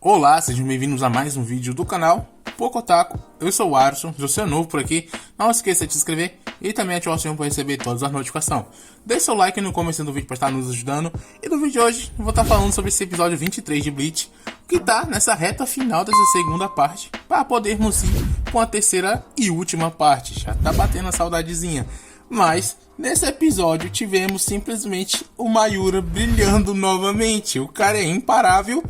Olá, sejam bem-vindos a mais um vídeo do canal Pocotaku. Eu sou o Arson, se você é novo por aqui, não esqueça de se inscrever e também ativar o sininho para receber todas as notificações. Deixe seu like no começo do vídeo para estar nos ajudando. E no vídeo de hoje eu vou estar falando sobre esse episódio 23 de Bleach, que está nessa reta final dessa segunda parte, para podermos ir com a terceira e última parte. Já tá batendo a saudadezinha. Mas nesse episódio tivemos simplesmente o Mayura brilhando novamente. O cara é imparável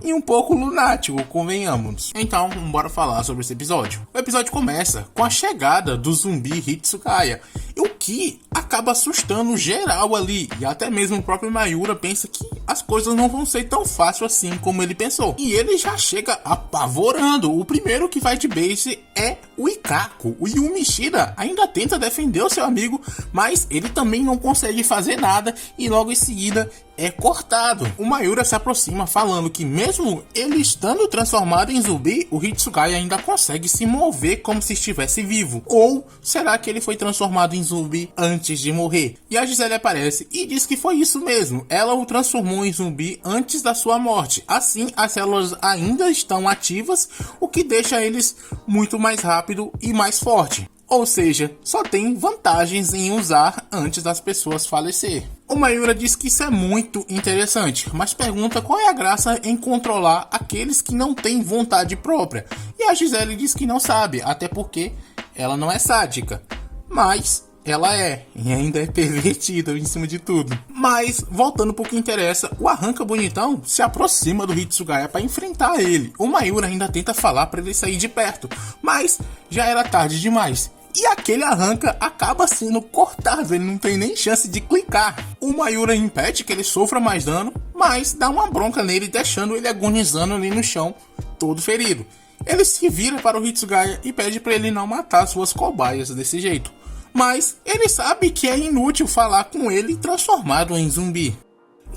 e um pouco lunático, convenhamos. Então, bora falar sobre esse episódio. O episódio começa com a chegada do zumbi Hitsugaya, o que acaba assustando geral ali, e até mesmo o próprio Mayura pensa que as coisas não vão ser tão fácil assim como ele pensou. E ele já chega apavorando. O primeiro que vai de base é o Ikako. O Yumishida ainda tenta defender o seu amigo, mas ele também não consegue fazer nada e logo em seguida é cortado. O Mayura se aproxima falando que mesmo ele estando transformado em zumbi, o Hitsugaya ainda consegue se mover como se estivesse vivo. Ou será que ele foi transformado em zumbi antes de morrer? E a Gisele aparece e diz que foi isso mesmo. Ela o transformou em zumbi antes da sua morte. Assim, as células ainda estão ativas, o que deixa eles muito mais rápido e mais forte. Ou seja, só tem vantagens em usar antes das pessoas falecer. O Mayura diz que isso é muito interessante, mas pergunta qual é a graça em controlar aqueles que não têm vontade própria. E a Gisele diz que não sabe, até porque ela não é sádica. Mas ela é, e ainda é pervertida em cima de tudo. Mas, voltando para o que interessa, o Arranca Bonitão se aproxima do Hitsugaya para enfrentar ele. O Mayura ainda tenta falar para ele sair de perto, mas já era tarde demais. E aquele Arranca acaba sendo cortado, ele não tem nem chance de clicar. O Mayura impede que ele sofra mais dano, mas dá uma bronca nele, deixando ele agonizando ali no chão, todo ferido. Ele se vira para o Hitsugaya e pede para ele não matar suas cobaias desse jeito. Mas ele sabe que é inútil falar com ele transformado em zumbi.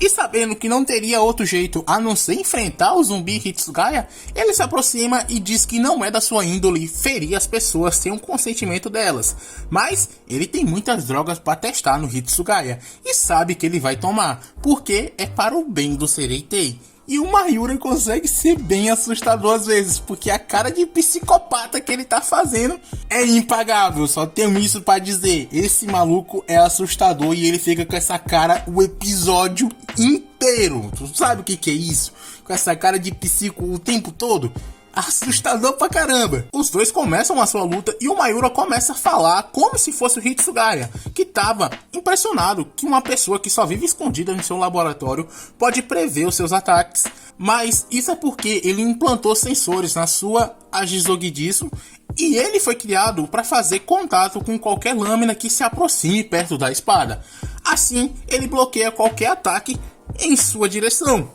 E sabendo que não teria outro jeito a não ser enfrentar o zumbi Hitsugaya, ele se aproxima e diz que não é da sua índole ferir as pessoas sem o consentimento delas. Mas ele tem muitas drogas para testar no Hitsugaya e sabe que ele vai tomar, porque é para o bem do Sereitei. E o Mayura consegue ser bem assustador às vezes, porque a cara de psicopata que ele tá fazendo é impagável. Só tenho isso pra dizer, esse maluco é assustador e ele fica com essa cara o episódio inteiro. Tu sabe o que é isso? Com essa cara de psico o tempo todo? Assustador pra caramba. Os dois começam a sua luta e o Mayura começa a falar como se fosse o Hitsugaya, que tava impressionado que uma pessoa que só vive escondida em seu laboratório pode prever os seus ataques. Mas isso é porque ele implantou sensores na sua Ajizogidisu e ele foi criado para fazer contato com qualquer lâmina que se aproxime perto da espada. Assim, ele bloqueia qualquer ataque em sua direção.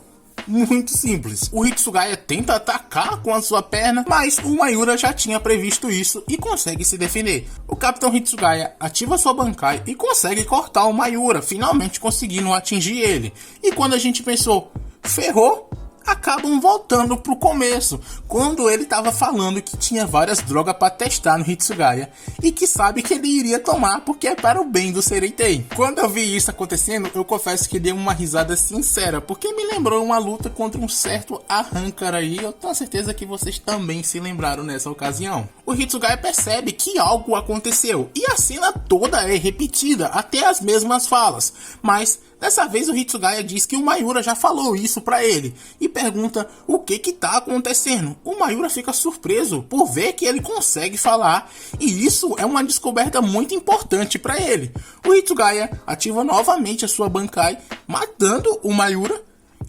Muito simples. O Hitsugaya tenta atacar com a sua perna, mas o Mayura já tinha previsto isso e consegue se defender. O Capitão Hitsugaya ativa sua Bankai e consegue cortar o Mayura, finalmente conseguindo atingir ele. E quando a gente pensou, ferrou, acabam voltando pro começo, quando ele tava falando que tinha várias drogas para testar no Hitsugaya e que sabe que ele iria tomar porque é para o bem do Sereitei. Quando eu vi isso acontecendo, eu confesso que dei uma risada sincera, porque me lembrou uma luta contra um certo Arrancar aí, eu tenho certeza que vocês também se lembraram nessa ocasião. O Hitsugaya percebe que algo aconteceu e a cena toda é repetida, até as mesmas falas, mas dessa vez o Hitsugaya diz que o Mayura já falou isso pra ele e pergunta o que tá acontecendo. O Mayura fica surpreso por ver que ele consegue falar e isso é uma descoberta muito importante pra ele. O Hitsugaya ativa novamente a sua Bankai, matando o Mayura.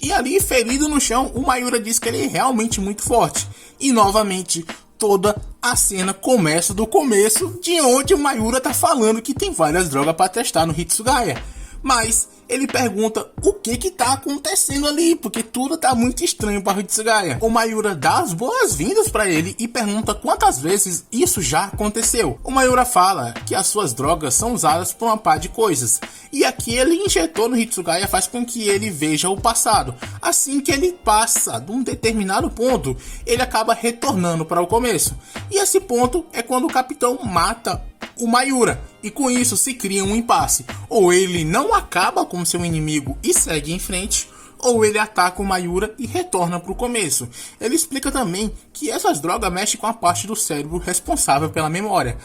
E ali, ferido no chão, o Mayura diz que ele é realmente muito forte. E novamente, toda a cena começa do começo, de onde o Mayura tá falando que tem várias drogas para testar no Hitsugaya. Mas ele pergunta o que tá acontecendo ali, porque tudo tá muito estranho para o Hitsugaya. O Mayura dá as boas-vindas para ele e pergunta quantas vezes isso já aconteceu. O Mayura fala que as suas drogas são usadas por uma par de coisas, e aqui ele injetou no Hitsugaya faz com que ele veja o passado. Assim que ele passa de um determinado ponto, ele acaba retornando para o começo. E esse ponto é quando o capitão mata o Mayura, e com isso se cria um impasse. Ou ele não acaba com seu inimigo e segue em frente, ou ele ataca o Mayura e retorna para o começo. Ele explica também que essas drogas mexem com a parte do cérebro responsável pela memória.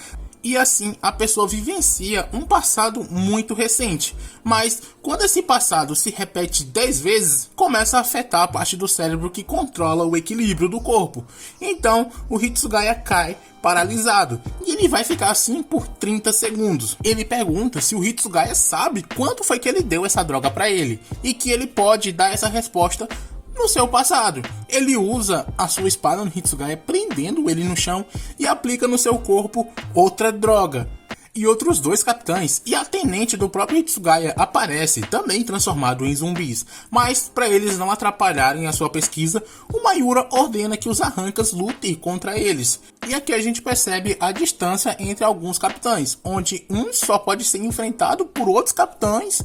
E assim a pessoa vivencia um passado muito recente. Mas quando esse passado se repete 10 vezes, começa a afetar a parte do cérebro que controla o equilíbrio do corpo. Então o Hitsugaya cai paralisado e ele vai ficar assim por 30 segundos. Ele pergunta se o Hitsugaya sabe quanto foi que ele deu essa droga para ele e que ele pode dar essa resposta no seu passado. Ele usa a sua espada no Hitsugaya, prendendo ele no chão e aplica no seu corpo outra droga. E outros 2 capitães e a tenente do próprio Hitsugaya aparece, também transformado em zumbis. Mas para eles não atrapalharem a sua pesquisa, o Mayura ordena que os arrancas lutem contra eles. E aqui a gente percebe a distância entre alguns capitães, onde um só pode ser enfrentado por outros capitães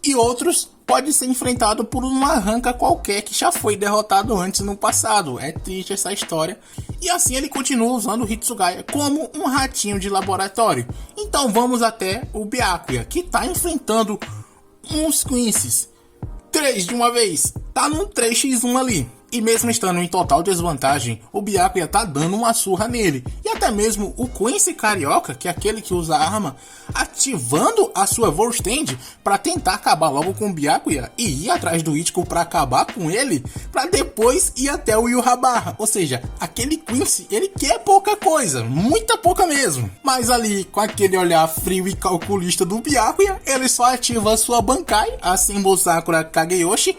e outros pode ser enfrentado por uma arranca qualquer que já foi derrotado antes no passado. É triste essa história. E assim ele continua usando o Hitsugaya como um ratinho de laboratório. Então vamos até o Byakuya, que está enfrentando uns Quincy's. 3 de uma vez. Tá num 3x1 ali. E mesmo estando em total desvantagem, o Byakuya tá dando uma surra nele. E até mesmo o Quincy Carioca, que é aquele que usa a arma, ativando a sua Vorstand para tentar acabar logo com o Byakuya e ir atrás do Ichigo para acabar com ele, para depois ir até o Yurrabarra. Ou seja, aquele Quincy, ele quer pouca coisa, muita pouca mesmo. Mas ali, com aquele olhar frio e calculista do Byakuya, ele só ativa a sua Bankai, a Symbol Sakura Kageyoshi,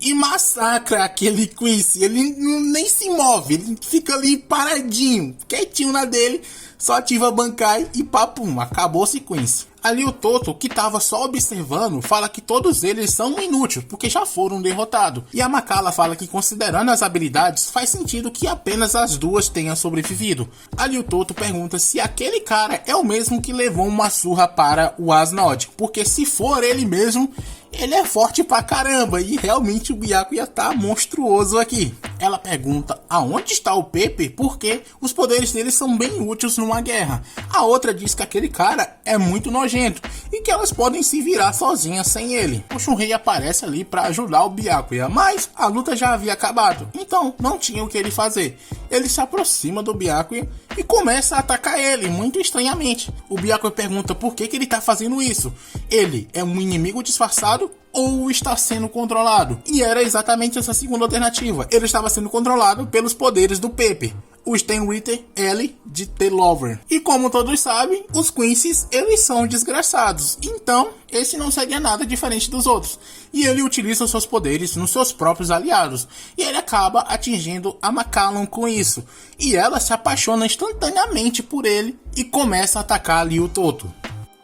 e massacra aquele Quincy. Ele nem se move, ele fica ali paradinho, quietinho na dele, só ativa a Bankai e papum, acabou-se Quincy. Ali o Toto, que estava só observando, fala que todos eles são inúteis, porque já foram derrotados. E a Makala fala que, considerando as habilidades, faz sentido que apenas as 2 tenham sobrevivido. Ali o Toto pergunta se aquele cara é o mesmo que levou uma surra para o Asnod, porque se for ele mesmo, ele é forte pra caramba, e realmente o Byakuya tá monstruoso aqui. Ela pergunta aonde está o Pepe, porque os poderes dele são bem úteis numa guerra. A outra diz que aquele cara é muito nojento e que elas podem se virar sozinhas sem ele. O Shunrei aparece ali para ajudar o Byakuya, mas a luta já havia acabado, então não tinha o que ele fazer. Ele se aproxima do Byakuya e começa a atacar ele, muito estranhamente. O Byakuya pergunta por que ele tá fazendo isso. Ele é um inimigo disfarçado ou está sendo controlado? E era exatamente essa segunda alternativa. Ele estava sendo controlado pelos poderes do Pepe, o Stenritter L de The Lover. E como todos sabem, os Quincy's, eles são desgraçados. Então, esse não seria nada diferente dos outros. E ele utiliza os seus poderes nos seus próprios aliados. E ele acaba atingindo a Macallan com isso. E ela se apaixona instantaneamente por ele e começa a atacar ali o Toto.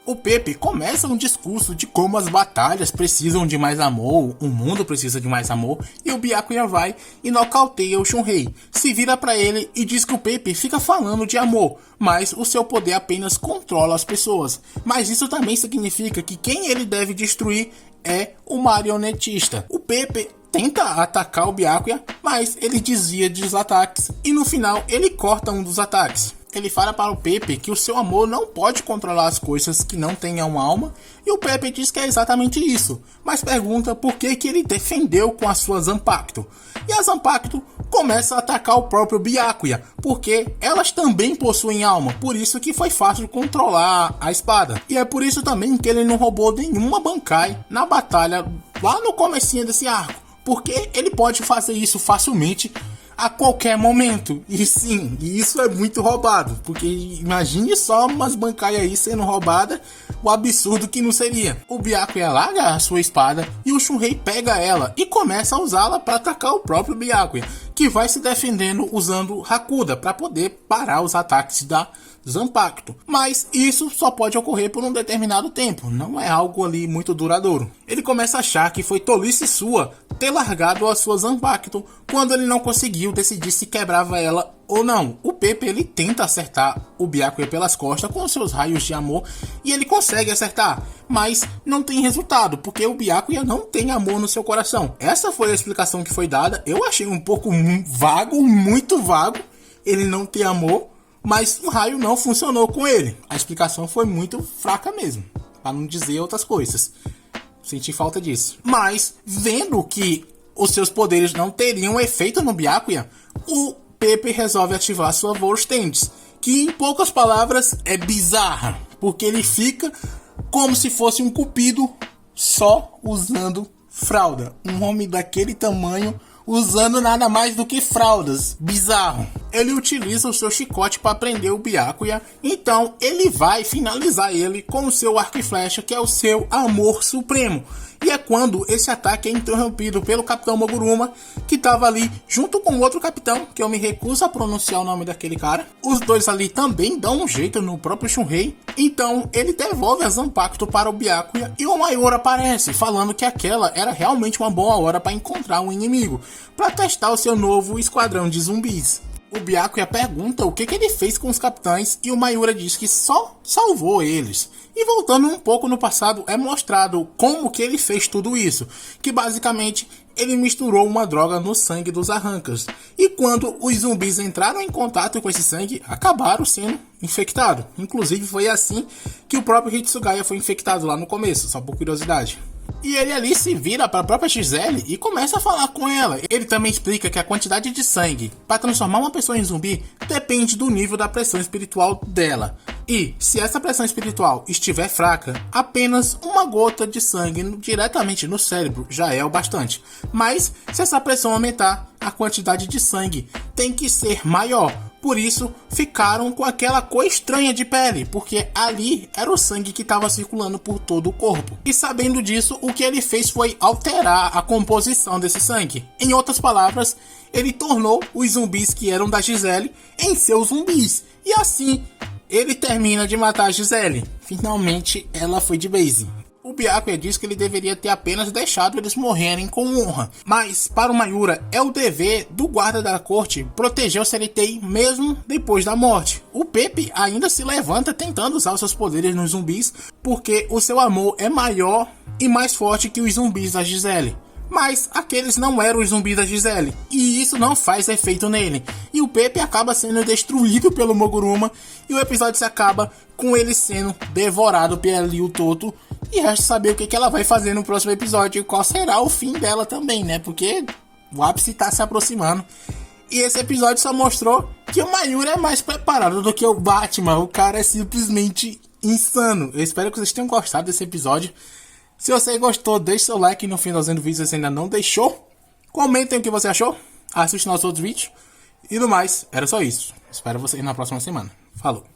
O Pepe começa um discurso de como as batalhas precisam de mais amor, o mundo precisa de mais amor, e o Byakuya vai e nocauteia o Shunrei, se vira pra ele e diz que o Pepe fica falando de amor, mas o seu poder apenas controla as pessoas. Mas isso também significa que quem ele deve destruir é o marionetista. O Pepe tenta atacar o Byakuya, mas ele desvia dos ataques, e no final ele corta um dos ataques. Ele fala para o Pepe que o seu amor não pode controlar as coisas que não tenham alma, e o Pepe diz que é exatamente isso, mas pergunta por que ele defendeu com a sua Zanpakuto. E a Zanpakuto começa a atacar o próprio Byakuya, porque elas também possuem alma, por isso que foi fácil controlar a espada. E é por isso também que ele não roubou nenhuma Bankai na batalha lá no comecinho desse arco, porque ele pode fazer isso facilmente a qualquer momento. E sim, isso é muito roubado, porque imagine só umas Bankai aí sendo roubadas, o absurdo que não seria. O Byakuya larga a sua espada e o Shunrei pega ela e começa a usá-la para atacar o próprio Byakuya, que vai se defendendo usando Hakuda para poder parar os ataques da Zanpakuto. Mas isso só pode ocorrer por um determinado tempo, não é algo ali muito duradouro. Ele começa a achar que foi tolice sua ter largado a sua Zanpakuto quando ele não conseguiu decidir se quebrava ela ou não. O Pepe, ele tenta acertar o Byakuya pelas costas com seus raios de amor e ele consegue acertar, mas não tem resultado, porque o Byakuya não tem amor no seu coração. Essa foi a explicação que foi dada. Eu achei um pouco vago, muito vago. Ele não tem amor, mas o raio não funcionou com ele. A explicação foi muito fraca mesmo, para não dizer outras coisas. Senti falta disso. Mas, vendo que os seus poderes não teriam efeito no Byakuya, o Pepe resolve ativar sua Volstends, que em poucas palavras é bizarra, porque ele fica como se fosse um cupido só usando fralda. Um homem daquele tamanho usando nada mais do que fraldas. Bizarro. Ele utiliza o seu chicote para prender o Byakuya, então ele vai finalizar ele com o seu arco e flecha, que é o seu amor supremo. E é quando esse ataque é interrompido pelo Capitão Moguruma, que estava ali junto com outro capitão, que eu me recuso a pronunciar o nome daquele cara. Os dois ali também dão um jeito no próprio Shunrei. Então ele devolve a Zanpakuto para o Byakuya e o Mayura aparece, falando que aquela era realmente uma boa hora para encontrar um inimigo, para testar o seu novo esquadrão de zumbis. O Byakuya pergunta o que ele fez com os capitães e o Mayura diz que só salvou eles. E voltando um pouco no passado, é mostrado como que ele fez tudo isso, que basicamente ele misturou uma droga no sangue dos arrancas. E quando os zumbis entraram em contato com esse sangue, acabaram sendo infectados. Inclusive foi assim que o próprio Hitsugaya foi infectado lá no começo, só por curiosidade. E ele ali se vira para a própria Giselle e começa a falar com ela. Ele também explica que a quantidade de sangue para transformar uma pessoa em zumbi depende do nível da pressão espiritual dela. E se essa pressão espiritual estiver fraca, apenas uma gota de sangue diretamente no cérebro já é o bastante. Mas se essa pressão aumentar, a quantidade de sangue tem que ser maior. Por isso, ficaram com aquela cor estranha de pele, porque ali era o sangue que estava circulando por todo o corpo. E sabendo disso, o que ele fez foi alterar a composição desse sangue. Em outras palavras, ele tornou os zumbis que eram da Giselle em seus zumbis. E assim, ele termina de matar a Giselle. Finalmente, ela foi de base. O Byakuya diz que ele deveria ter apenas deixado eles morrerem com honra, mas para o Mayura é o dever do guarda da corte proteger o Seritei mesmo depois da morte. O Pepe ainda se levanta tentando usar os seus poderes nos zumbis, porque o seu amor é maior e mais forte que os zumbis da Giselle. Mas aqueles não eram os zumbis da Giselle, e isso não faz efeito nele. E o Pepe acaba sendo destruído pelo Moguruma, e o episódio se acaba com ele sendo devorado pelo Liu Toto. E resta saber o que ela vai fazer no próximo episódio e qual será o fim dela também, né? Porque o ápice tá se aproximando. E esse episódio só mostrou que o Mayura é mais preparado do que o Batman. O cara é simplesmente insano. Eu espero que vocês tenham gostado desse episódio. Se você gostou, deixe seu like no finalzinho do vídeo se você ainda não deixou. Comentem o que você achou. Assiste nossos outros vídeos. E no mais, era só isso. Espero vocês na próxima semana. Falou!